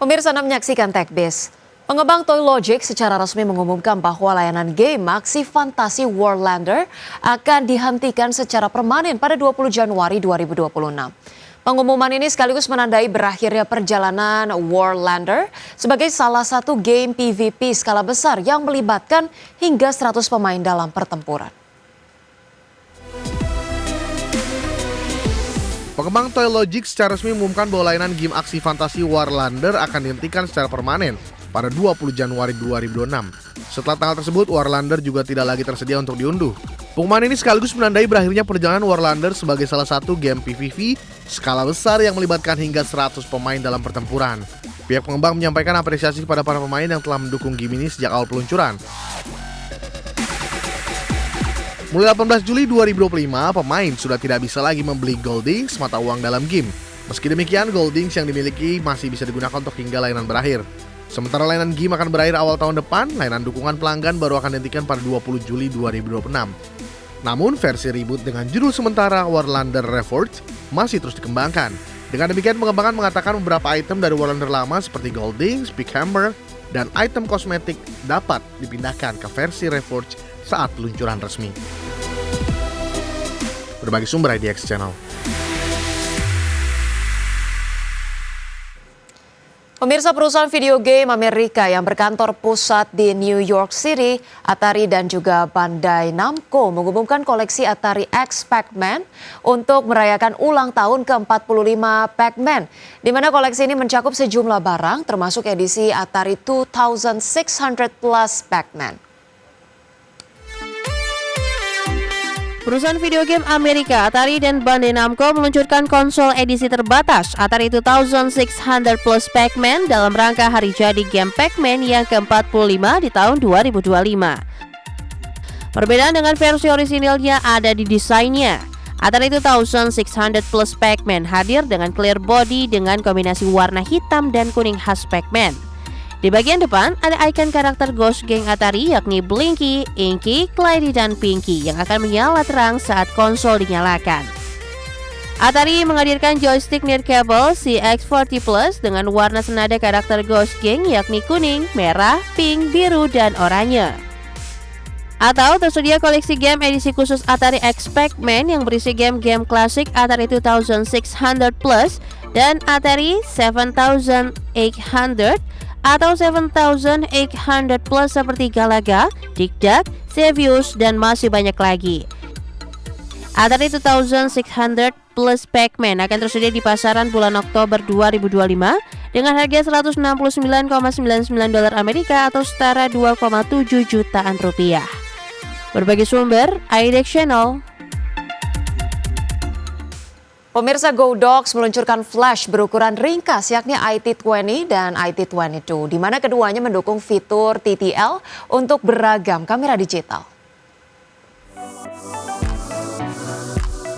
Pemirsa Anda menyaksikan TechBiz. Pengembang Toylogic secara resmi mengumumkan bahwa layanan game aksi fantasi Warlander akan dihentikan secara permanen pada 20 Januari 2026. Pengumuman ini sekaligus menandai berakhirnya perjalanan Warlander sebagai salah satu game PvP skala besar yang melibatkan hingga 100 pemain dalam pertempuran. Pengembang Toylogic secara resmi mengumumkan bahwa layanan game aksi fantasi Warlander akan dihentikan secara permanen pada 20 Januari 2026. Setelah tanggal tersebut, Warlander juga tidak lagi tersedia untuk diunduh. Pengumuman ini sekaligus menandai berakhirnya perjalanan Warlander sebagai salah satu game PvP skala besar yang melibatkan hingga 100 pemain dalam pertempuran. Pihak pengembang menyampaikan apresiasi kepada para pemain yang telah mendukung game ini sejak awal peluncuran. Mulai 18 Juli 2025, pemain sudah tidak bisa lagi membeli Goldings, mata uang dalam game. Meski demikian, Goldings yang dimiliki masih bisa digunakan untuk hingga layanan berakhir. Sementara layanan game akan berakhir awal tahun depan, layanan dukungan pelanggan baru akan dihentikan pada 20 Juli 2026. Namun, versi reboot dengan judul sementara Warlander Reforged masih terus dikembangkan. Dengan demikian, pengembangan mengatakan beberapa item dari Warlander lama seperti Goldings, Big Hammer, dan item kosmetik dapat dipindahkan ke versi Reforged saat peluncuran resmi. Berbagi sumber IDX Channel. Pemirsa, perusahaan video game Amerika yang berkantor pusat di New York City, Atari dan juga Bandai Namco mengumumkan koleksi Atari X Pac-Man untuk merayakan ulang tahun ke-45 Pac-Man, di mana koleksi ini mencakup sejumlah barang termasuk edisi Atari 2600 Plus Pac-Man. Perusahaan video game Amerika, Atari dan Bandai Namco meluncurkan konsol edisi terbatas Atari 2600 Plus Pac-Man dalam rangka hari jadi game Pac-Man yang ke-45 di tahun 2025. Perbedaan dengan versi orisinilnya ada di desainnya. Atari 2600 Plus Pac-Man hadir dengan clear body dengan kombinasi warna hitam dan kuning khas Pac-Man. Di bagian depan ada ikon karakter Ghost Gang Atari yakni Blinky, Inky, Clyde, dan Pinky yang akan menyala terang saat konsol dinyalakan. Atari menghadirkan joystick nirkabel CX40 Plus dengan warna senada karakter Ghost Gang yakni kuning, merah, pink, biru, dan oranye. Atau tersedia koleksi game edisi khusus Atari X Pac-Man yang berisi game-game klasik Atari 2600 Plus dan Atari 7800 atau 7800 Plus seperti Galaga, Dig-Dug, Xevious, dan masih banyak lagi. Atari 2600 Plus Pac-Man akan tersedia di pasaran bulan Oktober 2025 dengan harga $169,99 Amerika atau setara 2,7 jutaan rupiah. Berbagi sumber, IDX Channel. Pemirsa, Godox meluncurkan flash berukuran ringkas yakni IT20 dan IT22, di mana keduanya mendukung fitur TTL untuk beragam kamera digital.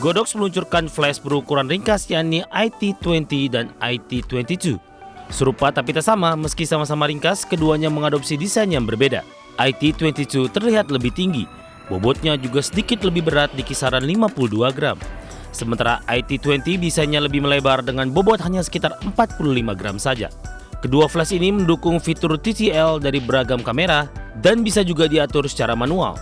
Godox meluncurkan flash berukuran ringkas yakni IT20 dan IT22. Serupa tapi tak sama, meski sama-sama ringkas, keduanya mengadopsi desain yang berbeda. IT22 terlihat lebih tinggi, bobotnya juga sedikit lebih berat di kisaran 52 gram. Sementara IT20 desainnya lebih melebar dengan bobot hanya sekitar 45 gram saja. Kedua flash ini mendukung fitur TTL dari beragam kamera dan bisa juga diatur secara manual.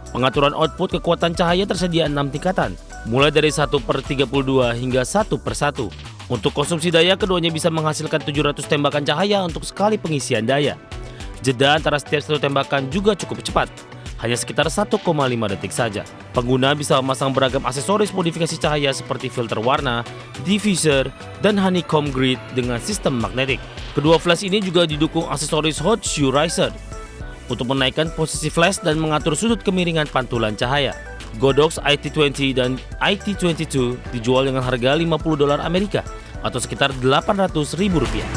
Pengaturan output kekuatan cahaya tersedia 6 tingkatan, mulai dari 1/32 hingga 1/1. Untuk konsumsi daya, keduanya bisa menghasilkan 700 tembakan cahaya untuk sekali pengisian daya. Jeda antara setiap satu tembakan juga cukup cepat, hanya sekitar 1,5 detik saja. Pengguna bisa memasang beragam aksesoris modifikasi cahaya seperti filter warna, diffuser, dan honeycomb grid dengan sistem magnetik. Kedua flash ini juga didukung aksesoris hot shoe riser untuk menaikkan posisi flash dan mengatur sudut kemiringan pantulan cahaya. Godox IT20 dan IT22 dijual dengan harga $50 Amerika atau sekitar Rp800.000.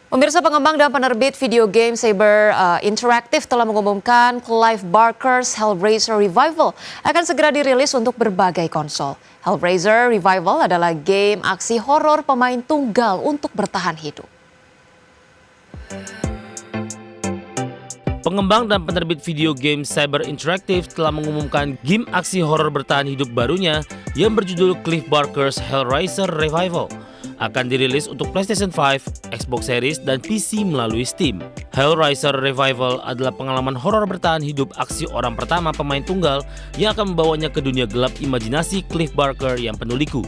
Pemirsa, pengembang dan penerbit video game Saber Interactive telah mengumumkan Clive Barker's Hellraiser Revival akan segera dirilis untuk berbagai konsol. Hellraiser Revival adalah game aksi horor pemain tunggal untuk bertahan hidup. Pengembang dan penerbit video game Saber Interactive telah mengumumkan game aksi horor bertahan hidup barunya yang berjudul Clive Barker's Hellraiser Revival. akan dirilis untuk PlayStation 5, Xbox Series, dan PC melalui Steam. Hellraiser Revival adalah pengalaman horor bertahan hidup aksi orang pertama pemain tunggal yang akan membawanya ke dunia gelap imajinasi Cliff Barker yang penuh liku.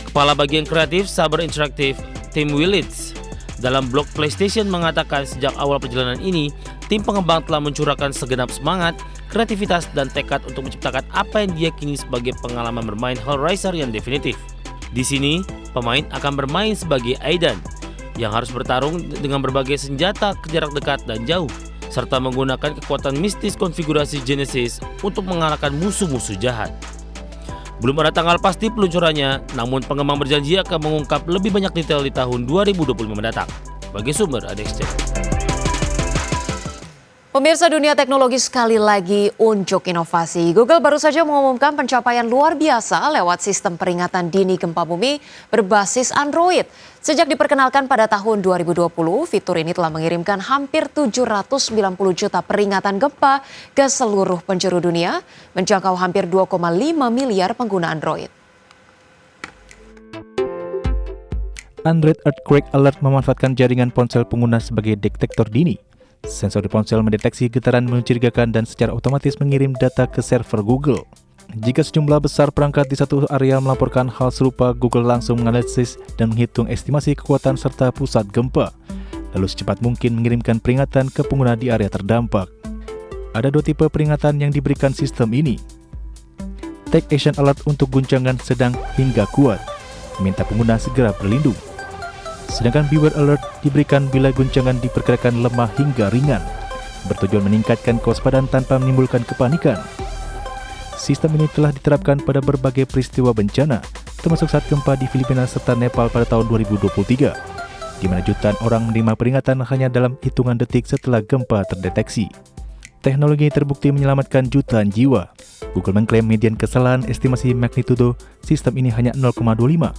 Kepala bagian kreatif Saber Interactive, Tim Willits, dalam blog PlayStation mengatakan sejak awal perjalanan ini, tim pengembang telah mencurahkan segenap semangat, kreativitas, dan tekad untuk menciptakan apa yang diyakini sebagai pengalaman bermain Hellraiser yang definitif. Di sini, pemain akan bermain sebagai Aidan yang harus bertarung dengan berbagai senjata ke jarak dekat dan jauh, serta menggunakan kekuatan mistis konfigurasi Genesis untuk mengalahkan musuh-musuh jahat. Belum ada tanggal pasti peluncurannya, namun pengembang berjanji akan mengungkap lebih banyak detail di tahun 2025 mendatang. Bagi sumber ADXC. Pemirsa, dunia teknologi sekali lagi unjuk inovasi. Google baru saja mengumumkan pencapaian luar biasa lewat sistem peringatan dini gempa bumi berbasis Android. Sejak diperkenalkan pada tahun 2020, fitur ini telah mengirimkan hampir 790 juta peringatan gempa ke seluruh penjuru dunia, menjangkau hampir 2,5 miliar pengguna Android. Android Earthquake Alert memanfaatkan jaringan ponsel pengguna sebagai detektor dini. Sensor di ponsel mendeteksi getaran mencurigakan dan secara otomatis mengirim data ke server Google. Jika sejumlah besar perangkat di satu area melaporkan hal serupa, Google langsung menganalisis dan menghitung estimasi kekuatan serta pusat gempa, lalu secepat mungkin mengirimkan peringatan ke pengguna di area terdampak. Ada dua tipe peringatan yang diberikan sistem ini. Take Action Alert untuk guncangan sedang hingga kuat, meminta pengguna segera berlindung. Sedangkan Beware Alert diberikan bila guncangan diperkirakan lemah hingga ringan, bertujuan meningkatkan kewaspadaan tanpa menimbulkan kepanikan. Sistem ini telah diterapkan pada berbagai peristiwa bencana, termasuk saat gempa di Filipina serta Nepal pada tahun 2023, di mana jutaan orang menerima peringatan hanya dalam hitungan detik setelah gempa terdeteksi. Teknologi terbukti menyelamatkan jutaan jiwa. Google mengklaim median kesalahan estimasi magnitudo sistem ini hanya 0,25,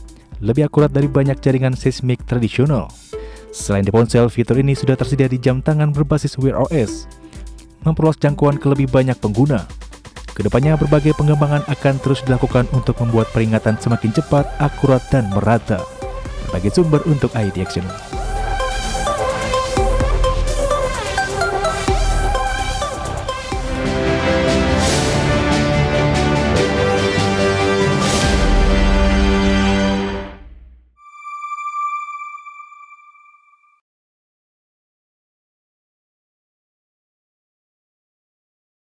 lebih akurat dari banyak jaringan seismik tradisional. Selain di ponsel, fitur ini sudah tersedia di jam tangan berbasis Wear OS, memperluas jangkauan ke lebih banyak pengguna. Kedepannya, berbagai pengembangan akan terus dilakukan untuk membuat peringatan semakin cepat, akurat, dan merata. Berbagai sumber untuk IDXN.